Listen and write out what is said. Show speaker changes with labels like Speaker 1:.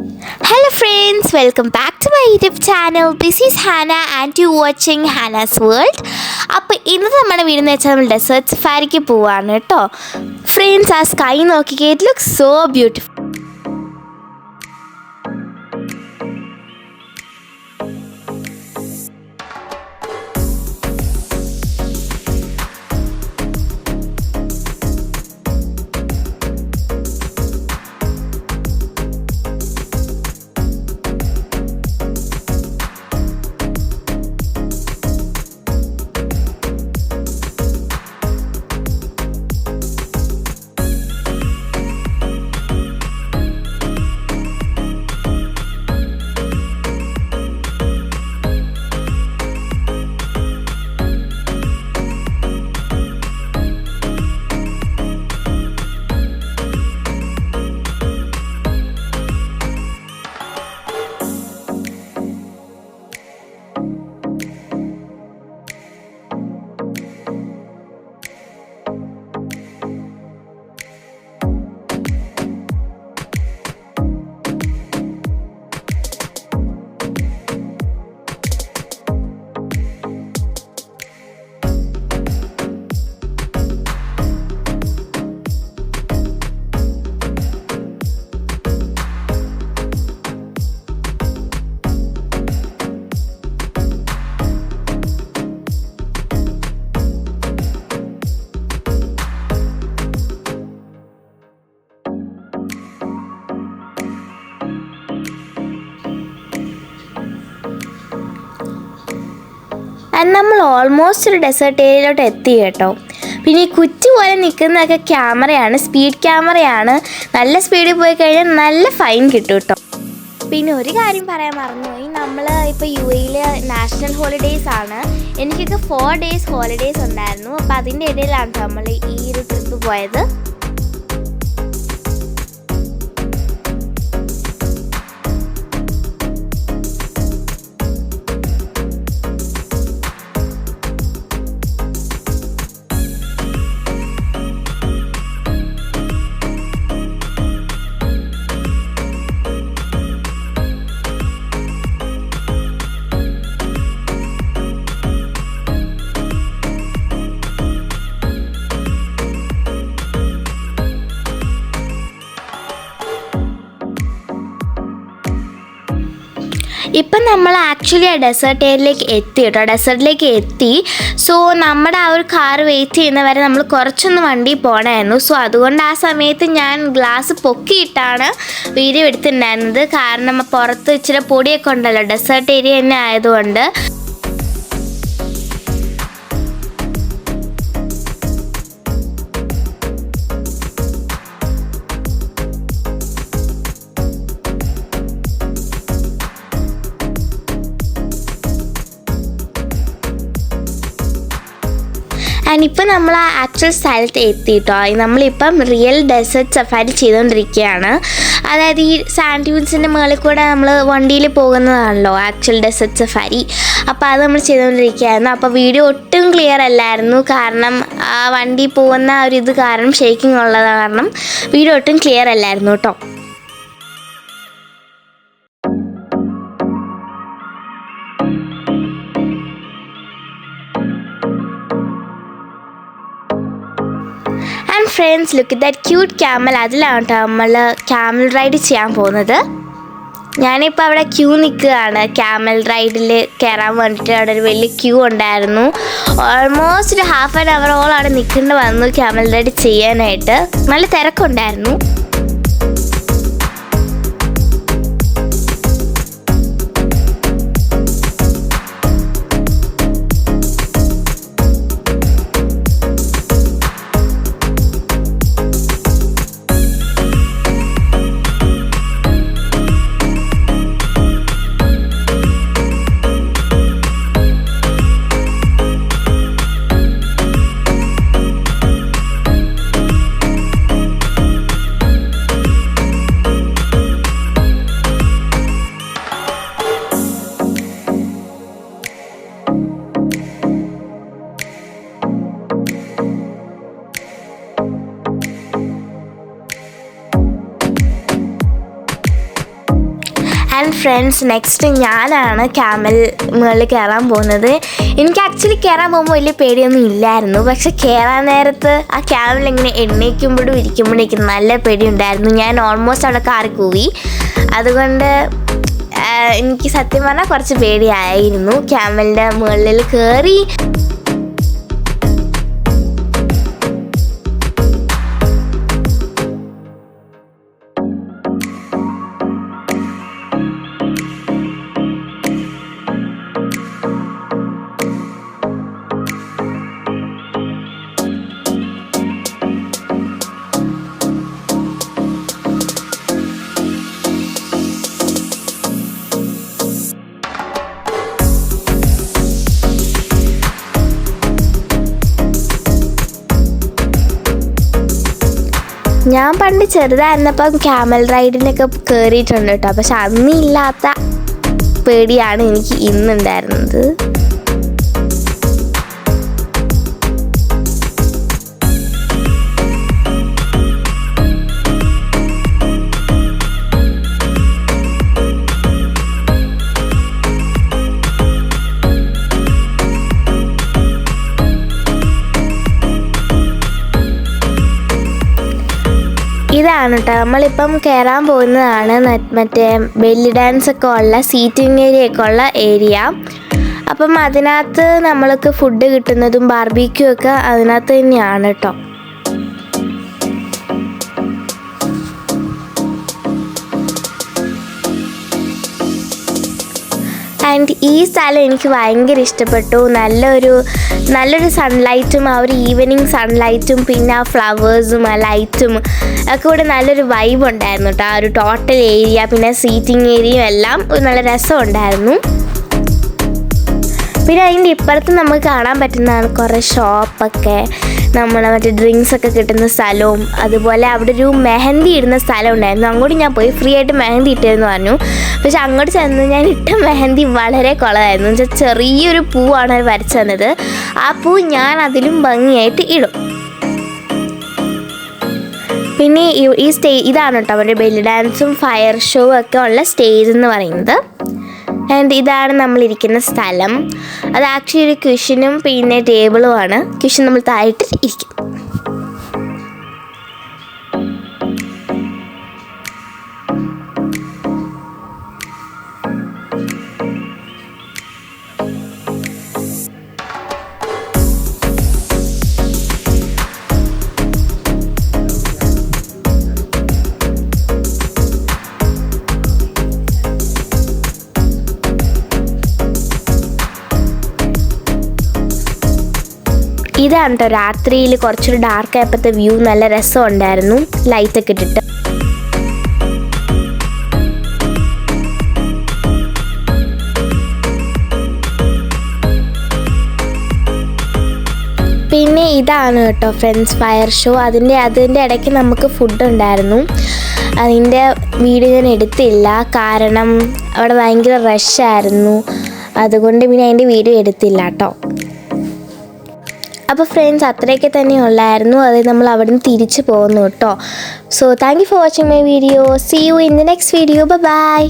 Speaker 1: Hello friends, welcome back to my YouTube channel. This is Hannah and you're watching Hannah's World. അപ്പോൾ ഇന്നത്തെ നമ്മുടെ വീട് എന്ന് വെച്ചാൽ നമ്മൾ ഡെസേർട്ട് സഫാരിക്ക് പോവാണ് കേട്ടോ. ഫ്രണ്ട്സ്, ആ സ്കൈ നോക്കിക്കേ, ഇറ്റ് ലുക്സ് സോ ബ്യൂട്ടിഫുൾ. നമ്മൾ ഓൾമോസ്റ്റ് ഒരു ഡെസേർട്ട് ഏരിയയിലോട്ട് എത്തി കേട്ടോ. പിന്നെ ഈ കുറ്റി പോലെ നിൽക്കുന്നതൊക്കെ ക്യാമറയാണ്, സ്പീഡ് ക്യാമറയാണ്. നല്ല സ്പീഡിൽ പോയി കഴിഞ്ഞാൽ നല്ല ഫൈൻ കിട്ടും കേട്ടോ. പിന്നെ ഒരു കാര്യം പറയാൻ മറന്നുപോയി, നമ്മൾ ഇപ്പോൾ UAE നാഷണൽ ഹോളിഡേയ്സ് ആണ്. എനിക്കൊക്കെ 4 days ഹോളിഡേയ്സ് ഉണ്ടായിരുന്നു. അപ്പോൾ അതിൻ്റെ ഇടയിലാണ് നമ്മൾ ഈ ഒരു ട്രിപ്പ് പോയത്. ഇപ്പം നമ്മൾ ആക്ച്വലി ആ ഡെസേർട്ട് ഏരിയയിലേക്ക് എത്തി കേട്ടോ. ഡെസേർട്ടിലേക്ക് എത്തി. സോ നമ്മുടെ ആ ഒരു കാർ വെയിറ്റ് ചെയ്യുന്നവരെ നമ്മൾ കുറച്ചൊന്ന് വണ്ടി പോകണമായിരുന്നു. സോ അതുകൊണ്ട് ആ സമയത്ത് ഞാൻ ഗ്ലാസ് പൊക്കിയിട്ടാണ് വീഡിയോ എടുത്തിട്ടുണ്ടായിരുന്നത്. കാരണം പുറത്ത് ഇച്ചിരി പൊടിയൊക്കെ ഉണ്ടല്ലോ, ഡെസേർട്ട് ഏരിയ തന്നെ ആയതുകൊണ്ട്. ആൻഡ് ഇപ്പം നമ്മൾ ആ ആക്ച്വൽ സ്ഥലത്ത് എത്തിയിട്ടോ. നമ്മളിപ്പം റിയൽ ഡെസേർട്ട് സഫാരി ചെയ്തുകൊണ്ടിരിക്കുകയാണ്. അതായത് ഈ സാൻഡ് ഡ്യൂൺസിൻ്റെ മുകളിൽ കൂടെ നമ്മൾ വണ്ടിയിൽ പോകുന്നതാണല്ലോ ആക്ച്വൽ ഡെസേർട്ട് സഫാരി. അപ്പോൾ അത് നമ്മൾ ചെയ്തുകൊണ്ടിരിക്കുകയായിരുന്നു. അപ്പോൾ വീഡിയോ ഒട്ടും ക്ലിയർ അല്ലായിരുന്നു, കാരണം ആ വണ്ടി പോകുന്ന ഒരു ഇത് കാരണം, ഷേക്കിംഗ് ഉള്ളത് കാരണം വീഡിയോ ഒട്ടും ക്ലിയർ അല്ലായിരുന്നു കേട്ടോ. Friends, look at that cute camel. അതിലാണ് കേട്ടോ നമ്മൾ ക്യാമൽ റൈഡ് ചെയ്യാൻ പോകുന്നത്. ഞാനിപ്പോൾ അവിടെ ക്യൂ നിൽക്കുകയാണ് ക്യാമൽ റൈഡിൽ കയറാൻ വേണ്ടിയിട്ട്. അവിടെ ഒരു വലിയ ക്യൂ ഉണ്ടായിരുന്നു. ഓൾമോസ്റ്റ് ഒരു 1/2 hour അവിടെ നിൽക്കേണ്ടി വന്നു ക്യാമൽ റൈഡ് ചെയ്യാനായിട്ട്. നല്ല തിരക്കുണ്ടായിരുന്നു. ആൻഡ് ഫ്രണ്ട്സ്, നെക്സ്റ്റ് ഞാനാണ് ക്യാമൽ മുകളിൽ കയറാൻ പോകുന്നത്. എനിക്ക് ആക്ച്വലി കയറാൻ പോകുമ്പോൾ വലിയ പേടിയൊന്നും ഇല്ലായിരുന്നു. പക്ഷെ കയറാൻ നേരത്ത് ആ ക്യാമൽ ഇങ്ങനെ എണ്ണീക്കുമ്പോഴും ഇരിക്കുമ്പോഴും എനിക്ക് നല്ല പേടിയുണ്ടായിരുന്നു. ഞാൻ ഓൾമോസ്റ്റ് അവിടെ കാറി കൂവി. അതുകൊണ്ട് എനിക്ക് സത്യം പറഞ്ഞാൽ കുറച്ച് പേടിയായിരുന്നു ക്യാമലിൻ്റെ മുകളിൽ കയറി. ഞാൻ പണ്ട് ചെറുതായിരുന്നപ്പം ക്യാമൽ റൈഡിനൊക്കെ കയറിയിട്ടുണ്ട് കേട്ടോ. പക്ഷെ അന്നില്ലാത്ത പേടിയാണ് എനിക്ക് ഇന്നുണ്ടായിരുന്നത്. ഇതാണ് കേട്ടോ, നമ്മളിപ്പം കയറാൻ പോകുന്നതാണ് മറ്റേ ബെല്ലി ഡാൻസ് ഒക്കെ ഉള്ള സീറ്റിംഗ് ഏരിയ ഒക്കെ ഉള്ള ഏരിയ. അപ്പം അതിനകത്ത് നമ്മൾക്ക് ഫുഡ് കിട്ടുന്നതും ബാർബിക്യൂ ഒക്കെ അതിനകത്ത് തന്നെയാണ് കേട്ടോ. ആൻഡ് ഈ സ്ഥലം എനിക്ക് ഭയങ്കര ഇഷ്ടപ്പെട്ടു. നല്ലൊരു സൺലൈറ്റും ആ ഒരു ഈവനിങ് സൺലൈറ്റും പിന്നെ ആ ഫ്ലവേഴ്സും ആ ലൈറ്റും ഒക്കെ കൂടെ നല്ലൊരു വൈബ് ഉണ്ടായിരുന്നു കേട്ടോ. ആ ഒരു ടോട്ടൽ ഏരിയ പിന്നെ സീറ്റിംഗ് ഏരിയയും എല്ലാം നല്ല രസമുണ്ടായിരുന്നു. പിന്നെ അതിൻ്റെ ഇപ്പുറത്ത് നമുക്ക് കാണാൻ പറ്റുന്നതാണ് കുറേ ഷോപ്പൊക്കെ, നമ്മളെ മറ്റേ ഡ്രിങ്ക്സ് ഒക്കെ കിട്ടുന്ന സ്ഥലവും. അതുപോലെ അവിടെ ഒരു മെഹന്തി ഇടുന്ന സ്ഥലം ഉണ്ടായിരുന്നു. അങ്ങോട്ട് ഞാൻ പോയി ഫ്രീ ആയിട്ട് മെഹന്തി ഇട്ടെന്ന് പറഞ്ഞു. പക്ഷെ അങ്ങോട്ട് ചെന്ന് ഞാൻ ഇട്ട മെഹന്തി വളരെ കുളമായിരുന്നു. എന്ന് വെച്ചാൽ ചെറിയൊരു പൂവാണ് അവർ വരച്ചു തന്നത്. ആ പൂ ഞാൻ അതിലും ഭംഗിയായിട്ട് ഇടും. പിന്നെ ഇതാണ് കേട്ടോ അവരുടെ ബെല്ലി ഡാൻസും ഫയർ ഷോ ഒക്കെ ഉള്ള സ്റ്റേജ് എന്ന് പറയുന്നത്. ആൻഡ് ഇതാണ് നമ്മളിരിക്കുന്ന സ്ഥലം. അത് ആക്ച്വലി ഒരു ക്വിഷനും പിന്നെ ടേബിളുമാണ്. ക്വിഷൻ നമ്മൾ താഴെയിട്ട് ഇരിക്കും. ഇതാണ് കേട്ടോ രാത്രിയിൽ കുറച്ചൊരു ഡാർക്ക് ആയപ്പോഴത്തെ വ്യൂ നല്ല രസമുണ്ടായിരുന്നു ലൈറ്റൊക്കെ ഇട്ടിട്ട്. പിന്നെ ഇതാണ് കേട്ടോ ഫ്രണ്ട്സ് ഫയർ ഷോ. അതിൻ്റെ ഇടയ്ക്ക് നമുക്ക് ഫുഡ് ഉണ്ടായിരുന്നു. അതിൻ്റെ വീഡിയോ ഞാൻ എടുത്തില്ല, കാരണം അവിടെ ഭയങ്കര റഷായിരുന്നു. അതുകൊണ്ട് പിന്നെ അതിൻ്റെ വീഡിയോ എടുത്തില്ല കേട്ടോ. അപ്പോൾ ഫ്രണ്ട്സ് അത്രയൊക്കെ തന്നെ ഉള്ളായിരുന്നു. അത് നമ്മൾ അവിടെ നിന്ന് തിരിച്ചു പോകുന്നു കേട്ടോ. So thank you for watching my video. See you in the next video. By.